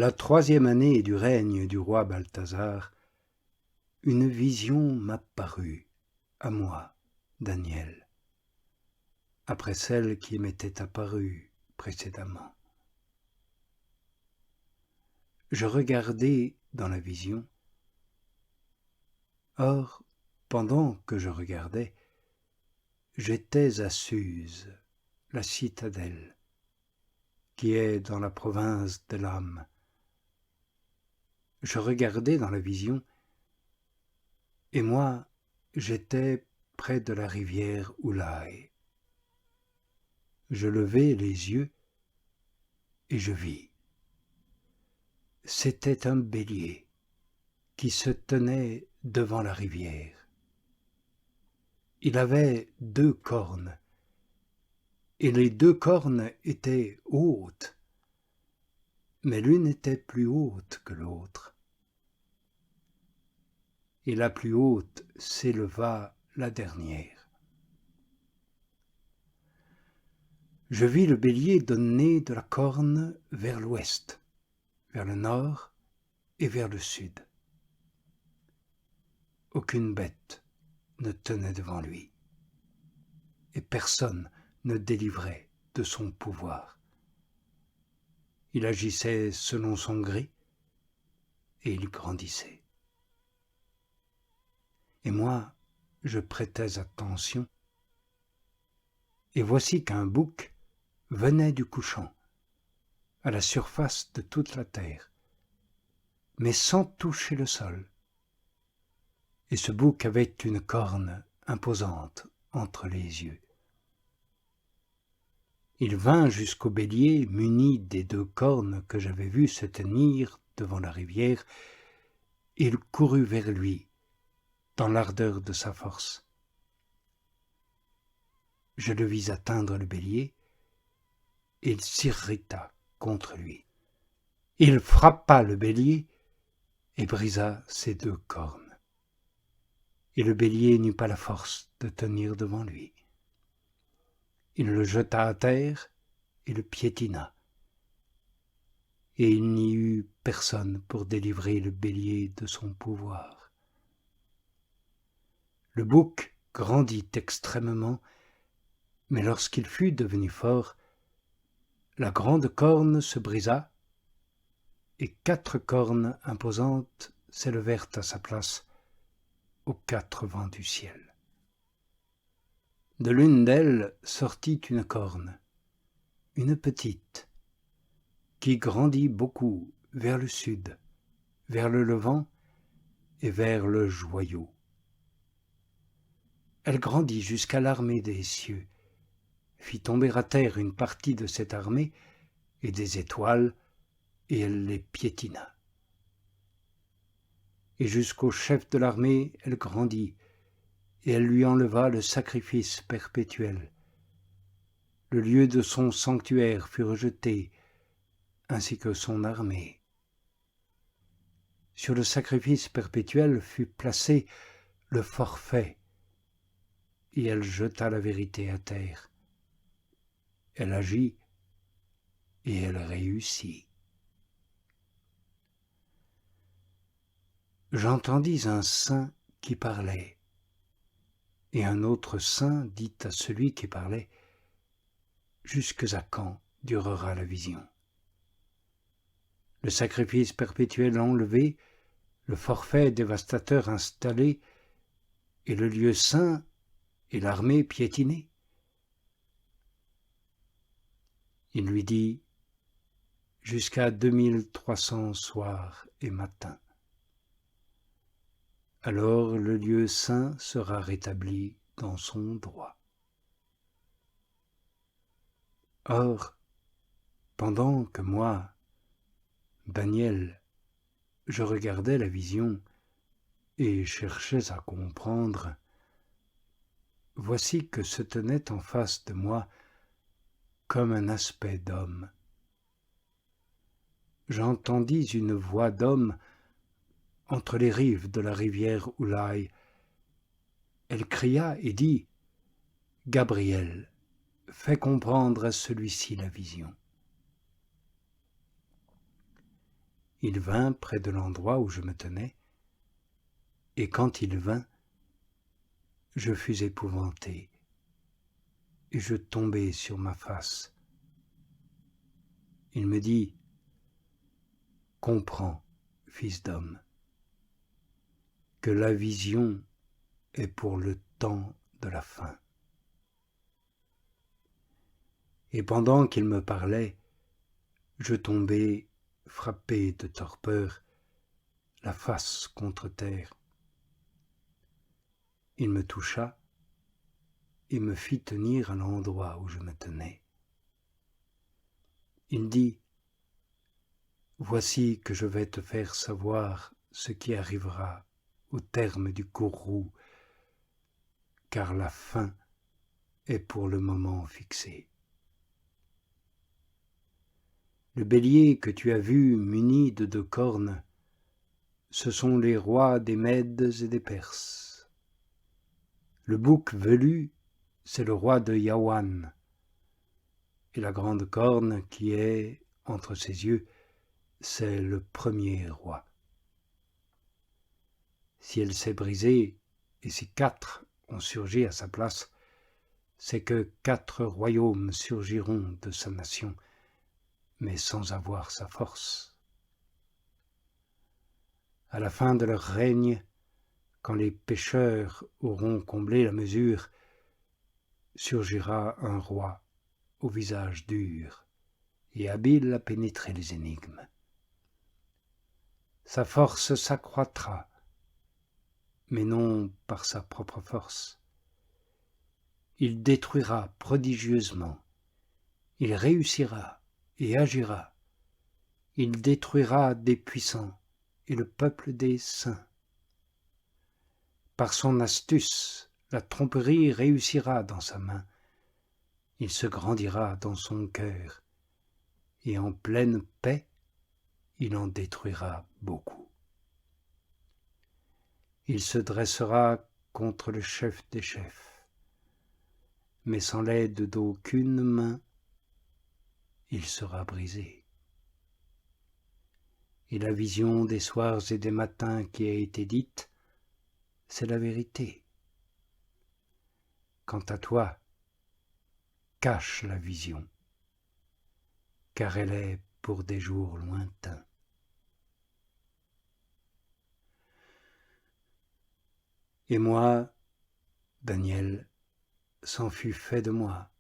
La 3e année du règne du roi Balthazar, une vision m'apparut, à moi, Daniel, après celle qui m'était apparue précédemment. Je regardai dans la vision. Or, pendant que je regardais, j'étais à Suse, la citadelle, qui est dans la province d'Élam. Je regardais dans la vision, et moi, j'étais près de la rivière Oulaï. Je levai les yeux, et je vis. C'était un bélier qui se tenait devant la rivière. Il avait 2 cornes, et les 2 cornes étaient hautes, mais l'une était plus haute que l'autre. Et la plus haute s'éleva la dernière. Je vis le bélier donner de la corne vers l'ouest, vers le nord et vers le sud. Aucune bête ne tenait devant lui, et personne ne délivrait de son pouvoir. Il agissait selon son gré, et il grandissait. Et moi, je prêtais attention, et voici qu'un bouc venait du couchant, à la surface de toute la terre, mais sans toucher le sol. Et ce bouc avait une corne imposante entre les yeux. Il vint jusqu'au bélier muni des 2 cornes que j'avais vues se tenir devant la rivière, et il courut vers lui, dans l'ardeur de sa force. Je le vis atteindre le bélier, et il s'irrita contre lui. Il frappa le bélier et brisa ses 2 cornes. Et le bélier n'eut pas la force de tenir devant lui. Il le jeta à terre et le piétina. Et il n'y eut personne pour délivrer le bélier de son pouvoir. Le bouc grandit extrêmement, mais lorsqu'il fut devenu fort, la grande corne se brisa, et 4 cornes imposantes s'élevèrent à sa place aux 4 vents du ciel. De l'une d'elles sortit une corne, une petite, qui grandit beaucoup vers le sud, vers le levant et vers le joyau. Elle grandit jusqu'à l'armée des cieux, fit tomber à terre une partie de cette armée et des étoiles, et elle les piétina. Et jusqu'au chef de l'armée elle grandit, et elle lui enleva le sacrifice perpétuel. Le lieu de son sanctuaire fut rejeté, ainsi que son armée. Sur le sacrifice perpétuel fut placé le forfait, et elle jeta la vérité à terre. Elle agit, et elle réussit. J'entendis un saint qui parlait, et un autre saint dit à celui qui parlait, « Jusques à quand durera la vision ?» Le sacrifice perpétuel enlevé, le forfait dévastateur installé, et le lieu saint et l'armée piétinée. Il lui dit, « Jusqu'à 2300 soirs et matins. Alors le lieu saint sera rétabli dans son droit. » Or, pendant que moi, Daniel, je regardais la vision et cherchais à comprendre, voici que se tenait en face de moi comme un aspect d'homme. J'entendis une voix d'homme entre les rives de la rivière Oulaï. Elle cria et dit, « Gabriel, fais comprendre à celui-ci la vision. » Il vint près de l'endroit où je me tenais, et quand il vint, je fus épouvanté, et je tombai sur ma face. Il me dit, « Comprends, fils d'homme, que la vision est pour le temps de la fin. » Et pendant qu'il me parlait, je tombai frappé de torpeur, la face contre terre. Il me toucha et me fit tenir à l'endroit où je me tenais. Il dit, « Voici que je vais te faire savoir ce qui arrivera au terme du courroux, car la fin est pour le moment fixée. Le bélier que tu as vu muni de 2 cornes, ce sont les rois des Mèdes et des Perses. Le bouc velu, c'est le roi de Yawan, et la grande corne qui est entre ses yeux, c'est le premier roi. Si elle s'est brisée, et si 4 ont surgi à sa place, c'est que 4 royaumes surgiront de sa nation, mais sans avoir sa force. À la fin de leur règne, quand les pécheurs auront comblé la mesure, surgira un roi au visage dur et habile à pénétrer les énigmes. Sa force s'accroîtra, mais non par sa propre force. Il détruira prodigieusement, il réussira et agira, il détruira des puissants et le peuple des saints. Par son astuce, la tromperie réussira dans sa main, il se grandira dans son cœur, et en pleine paix, il en détruira beaucoup. Il se dressera contre le chef des chefs, mais sans l'aide d'aucune main, il sera brisé. Et la vision des soirs et des matins qui a été dite, c'est la vérité. Quant à toi, cache la vision, car elle est pour des jours lointains. Et moi, Daniel, c'en fut fait de moi,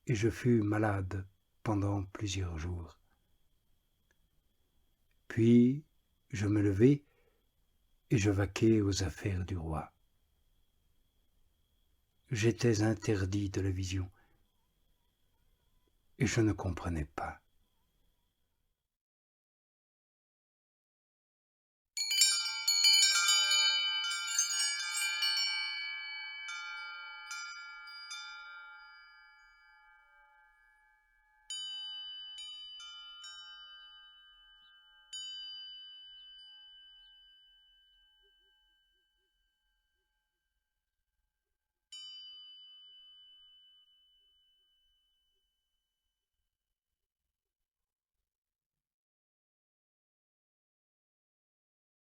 et je fus malade pendant plusieurs jours. Puis je me levai, et je vaquai aux affaires du roi. J'étais interdit de la vision, et je ne comprenais pas.